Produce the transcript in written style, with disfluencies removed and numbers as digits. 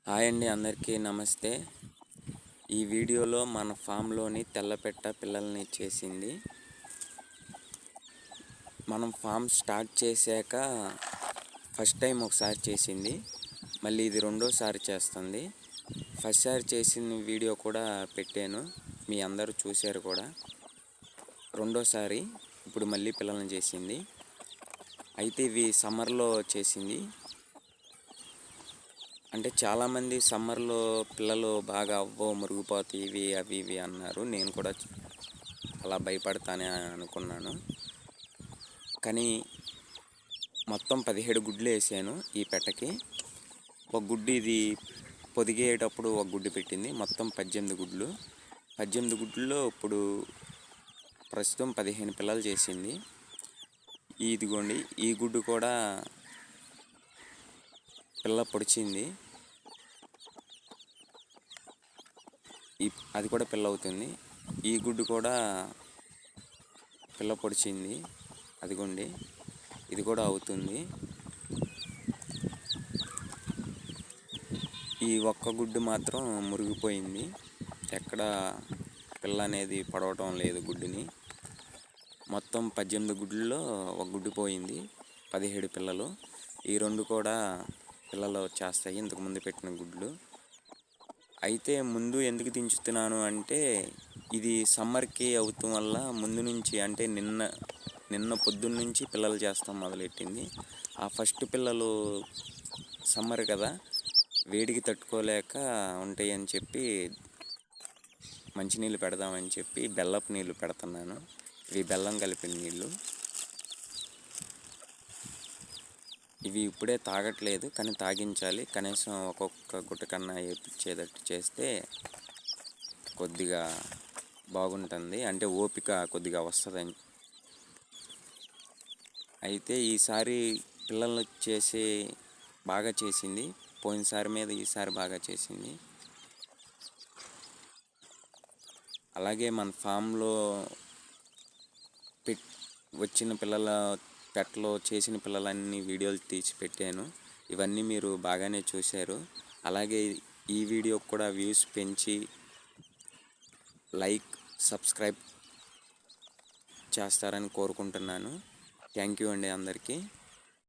Hi అండి, అందరికీ నమస్తే. ఈ వీడియోలో మన ఫామ్లోని తెల్లపెట్ట పిల్లల్ని చేసింది. మనం ఫామ్ స్టార్ట్ చేశాక ఫస్ట్ టైం ఒకసారి చేసింది, మళ్ళీ ఇది రెండోసారి చేస్తుంది. ఫస్ట్ సారి చేసిన వీడియో కూడా పెట్టాను, మీ అందరూ చూశారు కూడా. రెండోసారి ఇప్పుడు మళ్ళీ పిల్లల్ని చేసింది. అయితే ఇవి సమ్మర్లో చేసింది. అంటే చాలామంది సమ్మర్లో పిల్లలు బాగా మురిగిపోతాయి ఇవి అవి ఇవి అన్నారు. నేను కూడా అలా భయపడతానే అనుకున్నాను. కానీ మొత్తం 17 గుడ్లు వేసాను ఈ పెట్టకి. ఒక గుడ్డు ఇది పొదిగేటప్పుడు ఒక గుడ్డు పెట్టింది. మొత్తం 18 గుడ్లు. 18 గుడ్లలో ఇప్పుడు ప్రస్తుతం 15 పిల్లలు చేసింది. ఇదిగోండి, ఈ గుడ్డు కూడా పిల్ల పొడిచింది. అది కూడా పిల్ల అవుతుంది. ఈ గుడ్డు కూడా పిల్ల పొడిచింది. అదిగోండి, ఇది కూడా అవుతుంది. ఈ ఒక్క గుడ్డు మాత్రం మురిగిపోయింది. ఎక్కడ పిల్ల అనేది పడవటం లేదు గుడ్డుని. మొత్తం 18 గుడ్లలో ఒక గుడ్డు పోయింది. 17 పిల్లలు. ఈ రెండు కూడా పిల్లలు చేస్తాయి, ఇంతకుముందు పెట్టిన గుడ్లు. అయితే ముందు ఎందుకు దించుతున్నాను అంటే, ఇది సమ్మర్కి అవుతాం వల్ల ముందు నుంచి, అంటే నిన్న పొద్దున్న నుంచి పిల్లలు చేస్తాం మొదలెట్టింది. ఆ ఫస్ట్ పిల్లలు సమ్మర్ కదా, వేడికి తట్టుకోలేక ఉంటాయని చెప్పి మంచినీళ్ళు పెడదామని చెప్పి బెల్లపు నీళ్ళు పెడుతున్నాను. ఇవి బెల్లం కలిపిన నీళ్ళు. ఇవి ఇప్పుడే తాగట్లేదు, కానీ తాగించాలి. కనీసం ఒక్కొక్క గుట్ట కన్నా ఏపిచ్చేటట్టు చేస్తే కొద్దిగా బాగుంటుంది, అంటే ఓపిక కొద్దిగా వస్తుందని. అయితే ఈసారి పిల్లలు బాగా చేసింది. పోయినసారి మీద ఈసారి బాగా చేసింది. అలాగే మన ఫామ్లో వచ్చిన పెట్టలో చేసిన పిల్లలన్నీ వీడియోలు తీసి పెట్టాను. ఇవన్నీ మీరు బాగానే చూశారు. అలాగే ఈ వీడియోకి కూడా వ్యూస్ పెంచి లైక్, సబ్స్క్రైబ్ చేస్తారని కోరుకుంటున్నాను. థ్యాంక్ యూ అండి అందరికీ.